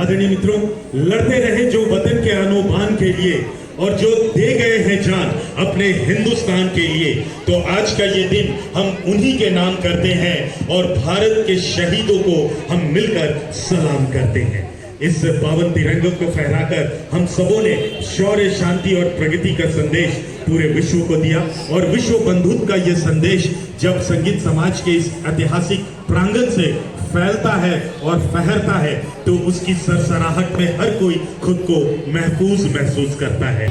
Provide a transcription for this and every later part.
आदरणीय मित्रों, लड़ते रहे जो वतन के आनो बान के लिए और जो दे गए हैं जान अपने हिंदुस्तान के लिए, तो आज का ये दिन हम उन्हीं के नाम करते हैं और भारत के शहीदों को हम मिलकर सलाम करते हैं। इस पावन तिरंगे को फहराकर हम सबों ने शौर्य, शांति और प्रगति का संदेश पूरे विश्व को दिया और विश्व बंधुत्व का यह संदेश जब संगीत समाज के इस ऐतिहासिक प्रांगण से फैलता है और फहरता है तो उसकी सरसराहट में हर कोई खुद को महफूज महसूस करता है।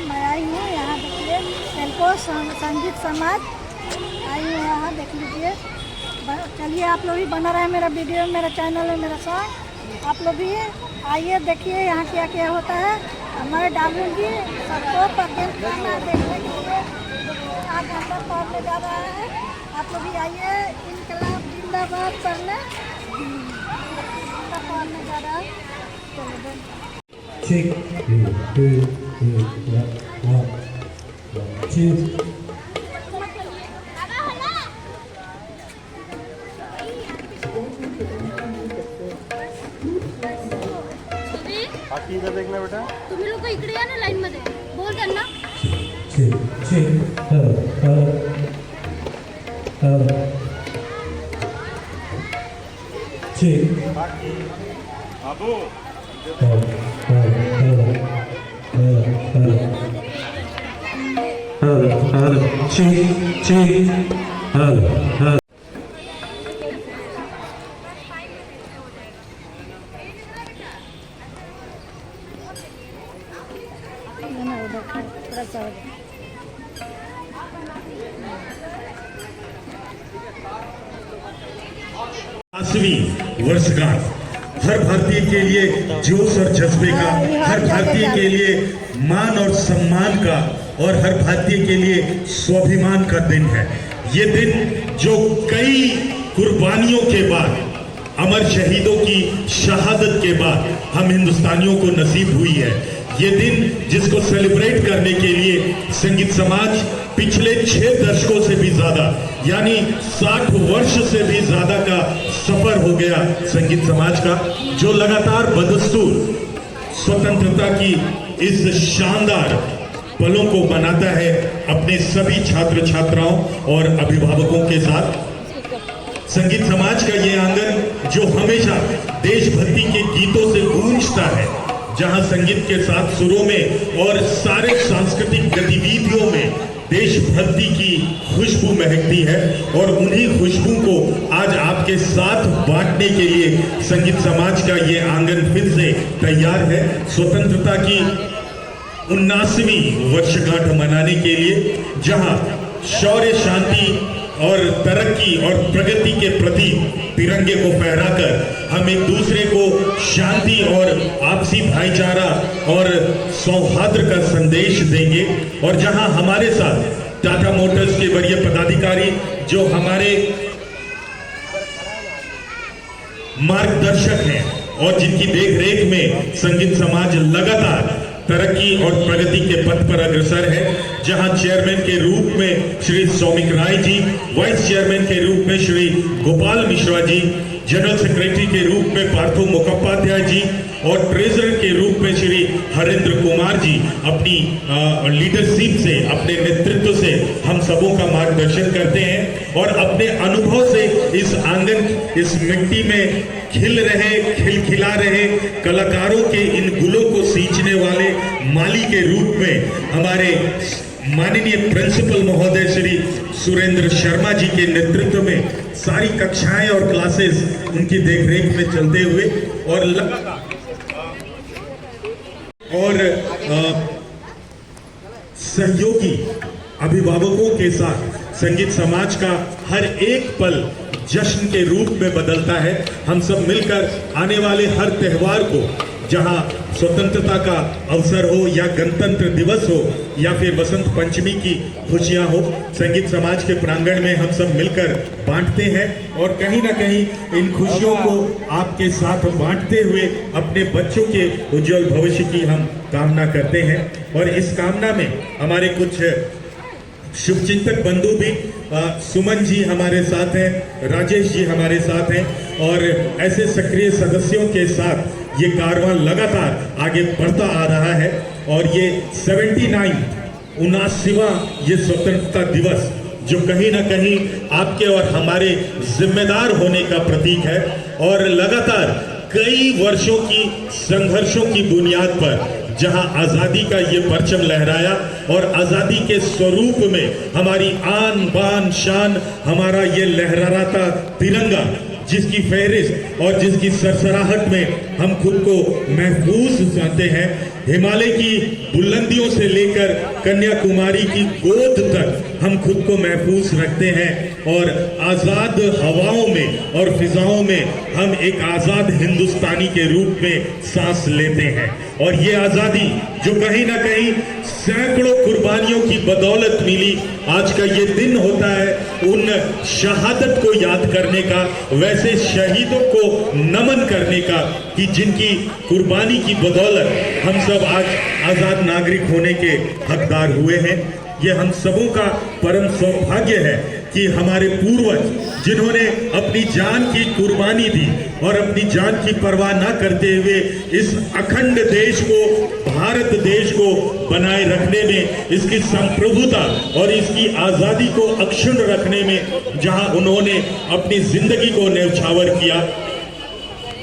मैं आई हूँ यहाँ, देखिए एल्को संगीत समाज आई हूँ यहाँ, देख लीजिए। चलिए आप लोग भी बना रहे हैं मेरा वीडियो, मेरा चैनल है, मेरा सॉन्ग। आप लोग भी आइए, देखिए यहाँ क्या क्या होता है। मैं डालूंगी सबको पटेल खाना देखने के लिए। आज अंदर पढ़ने जा रहा है, आप लोग भी आइए। इनकलाब जिंदाबाद पढ़ने जा रहा है। Check, बाकी इधर देखना बेटा, तुम्ही लोक इकडे या ना लाईन मध्ये बोल त्यांना। बाबू वर्षगांठ हर भारतीय के लिए जोश और जज्बे का, हर भारतीय के लिए मान और सम्मान का और हर भारतीय के लिए स्वाभिमान का दिन है। ये दिन जो कई कुर्बानियों के बाद, अमर शहीदों की शहादत के बाद हम हिंदुस्तानियों को नसीब हुई है। ये दिन जिसको सेलिब्रेट करने के लिए संगीत समाज पिछले 6 दशकों से भी ज्यादा यानी 60 वर्ष से भी ज्यादा का सफर हो गया संगीत समाज का, जो लगातार बदस्तूर स्वतंत्रता की इस शानदार पलों को बनाता है अपने सभी छात्र छात्राओं और अभिभावकों के साथ। संगीत समाज का ये आंगन जो हमेशा देशभक्ति के गीतों से गूंजता है, जहां संगीत के साथ सुरों में और सारे सांस्कृतिक गतिविधियों में देशभक्ति की खुशबू महकती है, और उन्हीं खुशबू को आज आपके साथ बांटने के लिए संगीत समाज का ये आंगन फिर से तैयार है। स्वतंत्रता की 79वीं वर्षगांठ मनाने के लिए, जहां शौर्य, शांति और तरक्की और प्रगति के प्रति तिरंगे को फहराकर हम एक दूसरे को शांति और आपसी भाईचारा और सौहार्द का संदेश देंगे। और जहां हमारे साथ टाटा मोटर्स के वरीय पदाधिकारी जो हमारे मार्गदर्शक हैं और जिनकी देखरेख में संगीत समाज लगातार तरक्की और प्रगति के पथ पर अग्रसर है, जहां चेयरमैन के रूप में श्री सौमिक राय जी, वाइस चेयरमैन के रूप में श्री गोपाल मिश्रा जी, जनरल सेक्रेटरी के रूप में पार्थो मुखोपाध्याय जी और ट्रेजरर के रूप में श्री हरेंद्र कुमार जी अपनी लीडरशिप से, अपने नेतृत्व से हम सबों का मार्गदर्शन करते हैं और अपने अनुभव से इस आंगन, इस मिट्टी में खिलखिला रहे कलाकारों के इन गुलों को सींचने वाले माली के रूप में हमारे माननीय प्रिंसिपल महोदय श्री सुरेंद्र शर्मा जी के नेतृत्व में सारी कक्षाएं और क्लासेस उनकी देखरेख में चलते हुए और लगातार और सहयोगी अभिभावकों के साथ संगीत समाज का हर एक पल जश्न के रूप में बदलता है। हम सब मिलकर आने वाले हर त्योहार को जहां स्वतंत्रता का अवसर हो या गणतंत्र दिवस हो या फिर वसंत पंचमी की खुशियां हो, संगीत समाज के प्रांगण में हम सब मिलकर बांटते हैं और कहीं ना कहीं इन खुशियों को आपके साथ बांटते हुए अपने बच्चों के उज्जवल भविष्य की हम कामना करते हैं। और इस कामना में हमारे कुछ शुभचिंतक बंधु भी, सुमन जी हमारे साथ हैं, राजेश जी हमारे साथ हैं और ऐसे सक्रिय सदस्यों के साथ ये कारवां लगातार आगे बढ़ता आ रहा है। और ये 79वां ये स्वतंत्रता दिवस जो कहीं ना कहीं आपके और हमारे जिम्मेदार होने का प्रतीक है और लगातार कई वर्षों की संघर्षों की बुनियाद पर जहां आजादी का ये परचम लहराया और आजादी के स्वरूप में हमारी आन बान शान, हमारा ये लहराता तिरंगा जिसकी फहरिस्त और जिसकी सरसराहट में हम खुद को महफूज जानते हैं, हिमालय की बुलंदियों से लेकर कन्याकुमारी की गोद तक हम खुद को महफूज रखते हैं और आजाद हवाओं में और फिजाओं में हम एक आजाद हिंदुस्तानी के रूप में सांस लेते हैं। और ये आजादी जो कहीं ना कहीं सैकड़ों कुर्बानियों की बदौलत मिली, आज का ये दिन होता है उन शहादत को याद करने का, वैसे शहीदों को नमन करने का कि जिनकी कुर्बानी की बदौलत हम सब आज आजाद नागरिक होने के हकदार हुए हैं। ये हम सबों का परम सौभाग्य है कि हमारे पूर्वज जिन्होंने अपनी जान की कुर्बानी दी और अपनी जान की परवाह न करते हुए इस अखंड देश को, भारत देश को बनाए रखने में, इसकी संप्रभुता और इसकी आजादी को अक्षुण्ण रखने में जहां उन्होंने अपनी जिंदगी को न्यौछावर किया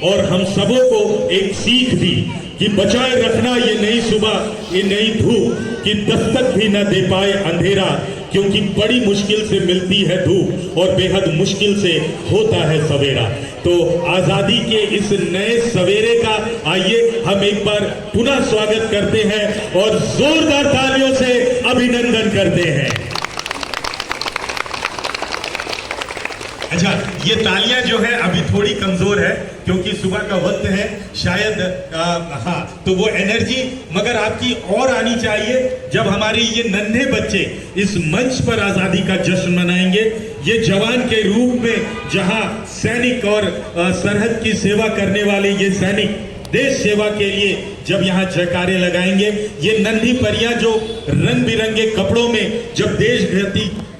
और हम सबों को एक सीख दी कि बचाए रखना ये नई सुबह, ये नई धूप कि दस्तक भी न दे पाए अंधेरा, क्योंकि बड़ी मुश्किल से मिलती है धूप और बेहद मुश्किल से होता है सवेरा। तो आजादी के इस नए सवेरे का आइए हम एक बार पुनः स्वागत करते हैं और जोरदार तालियों से अभिनंदन करते हैं। अच्छा, ये तालियां जो है अभी थोड़ी कमजोर है क्योंकि सुबह का वक्त है, शायद हाँ, तो वो एनर्जी मगर आपकी और आनी चाहिए जब हमारे ये नन्हे बच्चे इस मंच पर आजादी का जश्न मनाएंगे। ये जवान के रूप में जहां सैनिक और सरहद की सेवा करने वाले ये सैनिक देश सेवा के लिए जब यहाँ जयकारे लगाएंगे, ये नन्ही परियां जो रंग बिरंगे कपड़ों में जब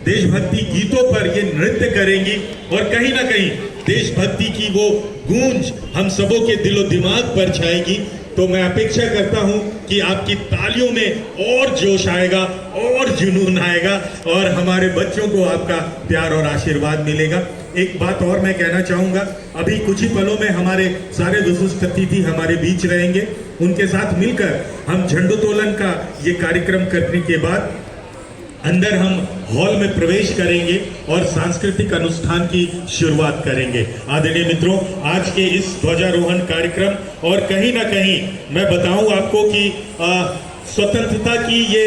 देशभक्ति गीतों पर ये नृत्य करेंगी और कहीं ना कहीं देशभक्ति की वो गूंज हम सबों के दिलो दिमाग पर छाएगी, तो मैं अपेक्षा करता हूं कि आपकी तालियों में और जोश आएगा और जुनून आएगा और हमारे बच्चों को आपका प्यार और आशीर्वाद मिलेगा। एक बात और मैं कहना चाहूंगा, अभी कुछ ही पलों में हमारे सारे विशिष्ट अतिथि हमारे बीच रहेंगे। उनके साथ मिलकर हम झंडोत्तोलन का ये कार्यक्रम करने के बाद अंदर हम हॉल में प्रवेश करेंगे और सांस्कृतिक अनुष्ठान की शुरुआत करेंगे। आदरणीय मित्रों, आज के इस ध्वजारोहण कार्यक्रम और कहीं ना कहीं मैं बताऊं आपको कि स्वतंत्रता की ये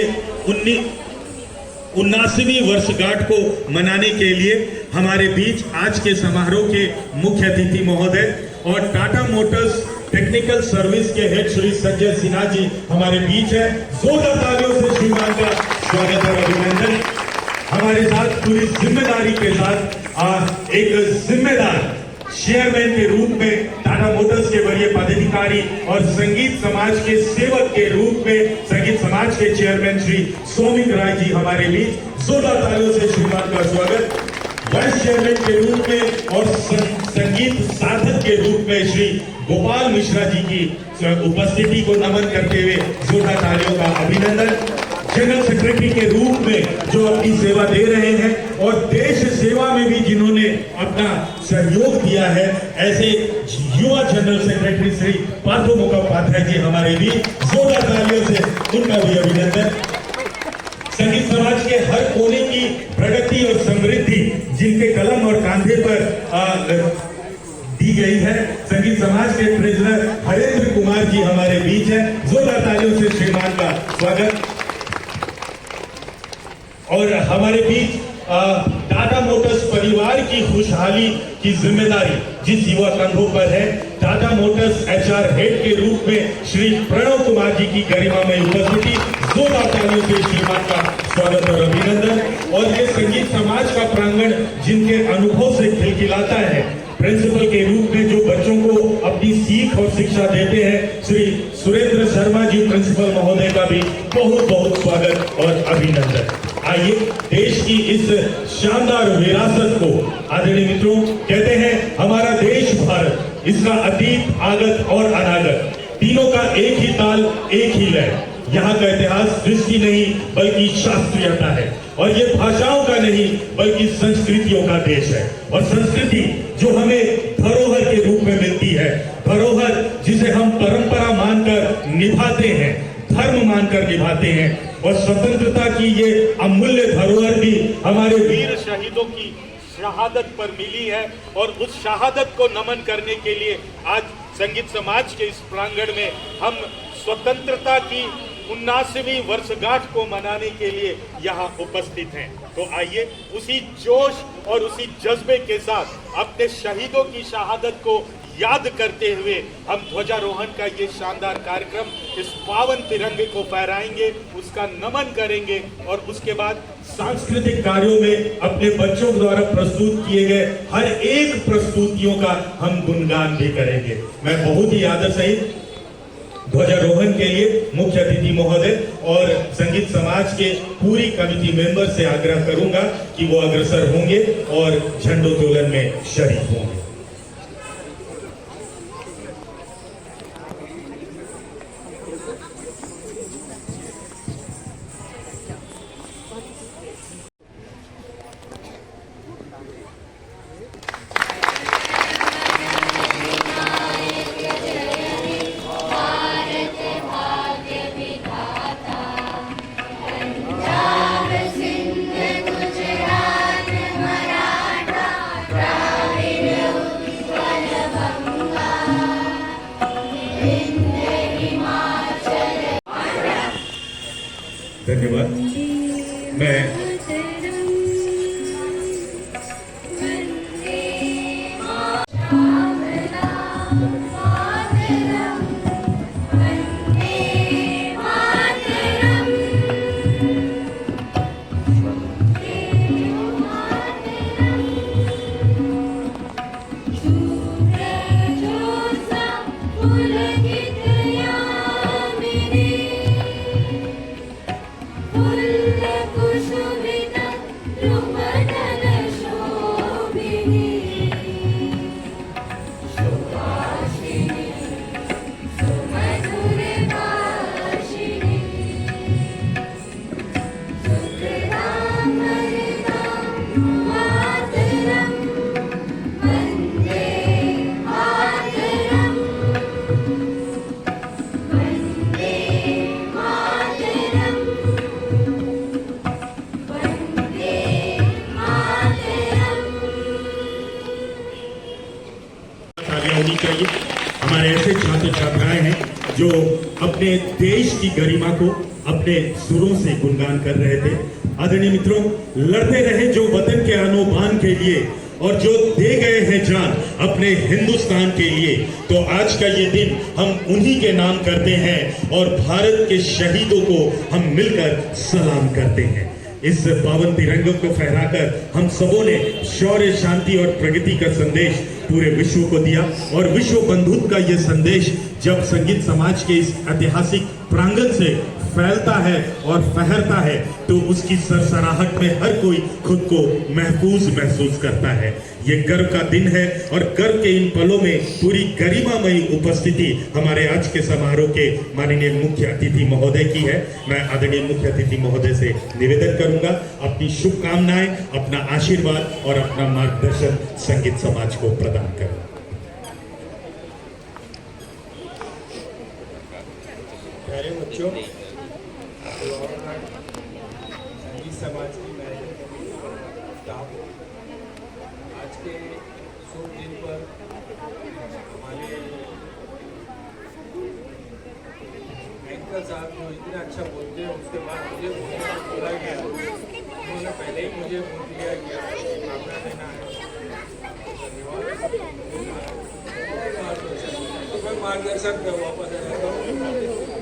79वीं वर्षगांठ को मनाने के लिए हमारे बीच आज के समारोह के मुख्य अतिथि महोदय और टाटा मोटर्स टेक्निकल सर्विस के हेड श्री संजय सिन्हा जी हमारे बीच है। जोरदार तालियों से श्रीमान का स्वागत और अभिनंदन। हमारे साथ पूरी जिम्मेदारी के साथ एक जिम्मेदार चेयरमैन के रूप में टाटा मोटर्स के वरीय पदाधिकारी और संगीत समाज के सेवक के रूप में संगीत समाज के चेयरमैन श्री सौमिक राय जी हमारे बीच। जोरदार तालियों से श्रीमान का स्वागत। वाइस चेयरमैन के रूप में और संगीत साधक के रूप में श्री गोपाल मिश्रा जी की उपस्थिति को नमन करते हुए जोरदार तालियों का अभिनंदन। जनरल सेक्रेटरी के रूप में जो अपनी सेवा दे रहे हैं और देश सेवा में भी जिन्होंने अपना सहयोग दिया है, ऐसे युवा जनरल सेक्रेटरी श्री पार्थो मुखोपाध्याय जी हमारे भी जोरदार तालियों से उनका भी अभिनंदन। संगीत समाज के हर कोने की प्रगति और समृद्धि जिनके कलम और कांधे पर दी गई है, संगीत समाज के ट्रेजरर हरेंद्र कुमार जी हमारे बीच है। जोरदार तालियों से श्रीमान का स्वागत। और हमारे बीच टाटा मोटर्स परिवार की खुशहाली की जिम्मेदारी जिस युवा कंधों पर है, टाटा मोटर्स HR हेड के रूप में श्री प्रणव कुमार जी की गरिमा में उपस्थिति, जोरदार तालियों से श्रीमान का स्वागत और अभिनंदन। और ये संगीत समाज का प्रांगण जिनके अनुभव से खिलखिलाता है, प्रिंसिपल के रूप में जो बच्चों को अपनी सीख और शिक्षा देते हैं, श्री सुरेंद्र शर्मा जी प्रिंसिपल महोदय का भी बहुत बहुत स्वागत और अभिनंदन। आइए देश की इस शानदार विरासत को, आदरणीय मित्रों, कहते हैं हमारा देश भारत, इसका अतीत, आगत और अनागत तीनों का एक ही ताल, एक ही लय। यहाँ का इतिहास दृष्टि नहीं बल्कि शास्त्रीयता है, और ये भाषाओं का नहीं बल्कि संस्कृतियों का देश है। और संस्कृति जो हमें धरोहर के रूप में मिलती है, धरोहर जिसे हम परंपरा मानकर निभाते हैं, धर्म मानकर निभाते हैं, और स्वतंत्रता की ये अमूल्य धरोहर भी हमारे वीर शहीदों की शहादत पर मिली है। और उस शहादत को नमन करने के लिए आज संगीत समाज के इस प्रांगण में हम स्वतंत्रता की 79वीं वर्षगांठ को मनाने के लिए यहाँ उपस्थित हैं। तो आइए उसी जोश और उसी जज्बे के साथ अपने शहीदों की शहादत को याद करते हुए हम ध्वजारोहण का ये शानदार कार्यक्रम, इस पावन तिरंगे को फहराएंगे, उसका नमन करेंगे, और उसके बाद सांस्कृतिक कार्यों में अपने बच्चों द्वारा प्रस्तुत किए गए हर एक प्रस्तुतियों का हम गुणगान भी करेंगे। मैं बहुत ही आदर सहित ध्वजारोहण के लिए मुख्य अतिथि महोदय और संगीत समाज के पूरी कमिटी मेंबर से आग्रह करूंगा कि वो अग्रसर होंगे और झंडोत्तोलन में शरीक होंगे। धन्यवाद। मैं होनी चाहिए। हमारे ऐसे छात्र छात्राएं हैं जो अपने देश की गरिमा को अपने सुरों से गुणगान कर रहे थे। आदरणीय मित्रों, लड़ते रहे जो वतन के आनो-बान के लिए और जो दे गए हैं जान अपने हिंदुस्तान के लिए, तो आज का ये दिन हम उन्हीं के नाम करते हैं और भारत के शहीदों को हम मिलकर सलाम करते हैं। इस पावन तिरंगे को फहराकर हम सबों ने शौर्य, शांति और प्रगति का संदेश पूरे विश्व को दिया। और विश्व बंधुत्व का यह संदेश जब संगीत समाज के इस ऐतिहासिक प्रांगण से फैलता है और फहरता है, तो उसकी सरसराहट में हर कोई खुद को महफूज महसूस करता है। ये गर्व का दिन है और गर्व के इन पलों में पूरी गरिमामयी उपस्थिति हमारे आज के समारोह के माननीय मुख्य अतिथि महोदय की है। मैं आदरणीय मुख्य अतिथि महोदय से निवेदन करूंगा अपनी शुभकामनाएं, अपना आशीर्वाद और अपना मार्गदर्शन संगीत समाज को प्रदान करें। प्यारे बच्चों, संगीत समाज की मैं स्टाफ आज के शुभ दिन पर हमारे एंकर साहब जो इतना अच्छा बोलते हैं, उसके बाद मुझे बोला गया, उन्होंने पहले ही मुझे बोल दिया कि आपका देना है। धन्यवाद। मार्गदर्शक मैं वापस आ जाता हूँ,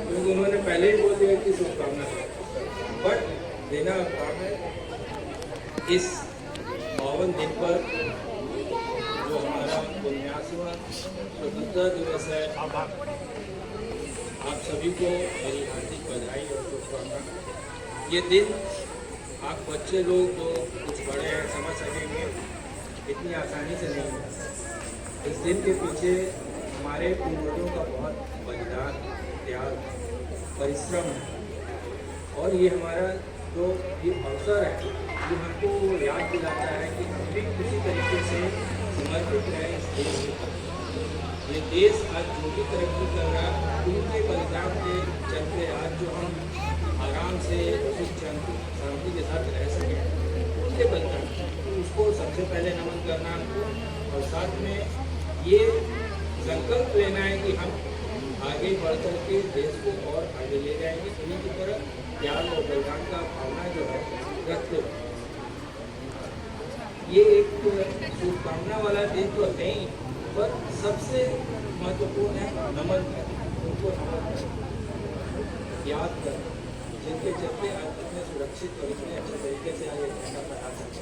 क्योंकि उन्होंने पहले ही बोल दिया कि शुभकामना, बट देना काम है इस पावन दिन पर जो हमारा 49वां स्वतंत्रता दिवस है। आप सभी को मेरी हार्दिक बधाई और शुभकामना। ये दिन आप बच्चे लोग जो कुछ बड़े हैं समझ सकेंगे, इतनी आसानी से नहीं है। इस दिन के पीछे हमारे पूर्वजों का बहुत बलिदान, त्याग, परिश्रम है, और ये हमारा जो ये अवसर है ये हमको याद दिलाता है कि हम भी किसी तरीके से समर्पित रहें इस देश के। ये देश आज जो भी तरक्की कर रहा है उनके बलिदान के चलते आज जो हम आराम से सुख शांति के साथ रह सकें, उनके बलिदान, तो उसको सबसे पहले नमन करना हमको, और साथ में ये संकल्प लेना है कि हम आगे बढ़ कर के देश को और आगे ले जाएंगे। इन्हीं की तरह प्यार और बलिदान का भावना जो है रखते हुए ये एक शुभकामना वाला दिन तो है ही, पर सबसे महत्वपूर्ण है नमन करना, उनको नमन करना, याद करना, जिनके चलते आज इतने सुरक्षित और इतने अच्छे तरीके से आगे झंडा फहरा सकते।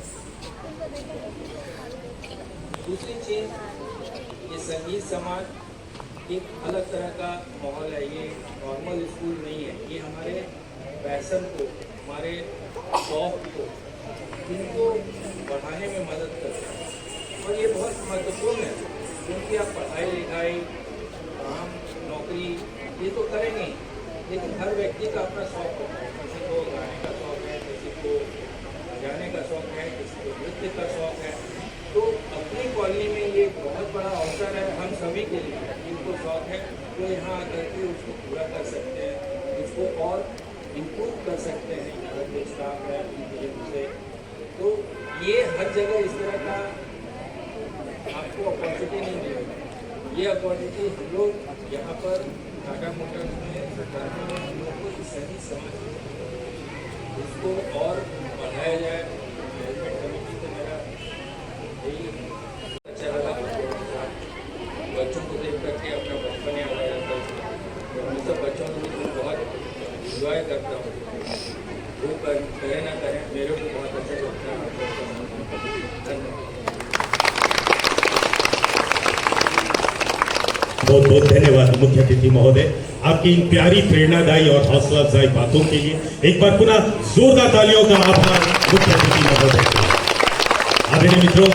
दूसरी चीज़, ये संगीत समाज एक अलग तरह का माहौल है, ये नॉर्मल स्कूल नहीं है, ये हमारे पैशन को, हमारे शौक को, इनको बढ़ाने में मदद करता है, और ये बहुत महत्वपूर्ण है, क्योंकि आप पढ़ाई लिखाई, काम, नौकरी ये तो करेंगे, लेकिन हर व्यक्ति का अपना शौक होता है। किसी को गाने का शौक है, किसी को बजाने का शौक है, किसी को नृत्य का शौक है, तो अपनी कॉलोनी में ये बहुत बड़ा अवसर है हम सभी के लिए, जिनको शौक है वो यहाँ आकर के उसको पूरा कर सकते हैं, उसको और इम्प्रूव कर सकते हैं। यहाँ जो स्टाफ है उनसे, तो ये हर जगह इस तरह का आपको अपॉर्चुनिटी नहीं मिलेगी। ये अपॉर्चुनिटी हम लोग यहाँ पर टाटा मोटर्स में, सरकार में हम लोग को सही समझ इसको और बढ़ाया जाए। मैनेजमेंट कमेटी को मेरा यही अच्छा लगा, बच्चों को देख करके अपना बचपन याद आ जाता है, तो मैं सब बच्चों को भी बहुत इंजॉय करता हूँ। वो करें ना करें, मेरे को बहुत अच्छा लगता है। धन्यवाद। बहुत बहुत धन्यवाद मुख्य अतिथि महोदय, आपकी इन प्यारी, प्रेरणादायी और हौसला अफजाई बातों के लिए। एक बार पुनः जोरदार तालियों का आभार मुख्य अतिथि महोदय। आदरणीय मित्रों,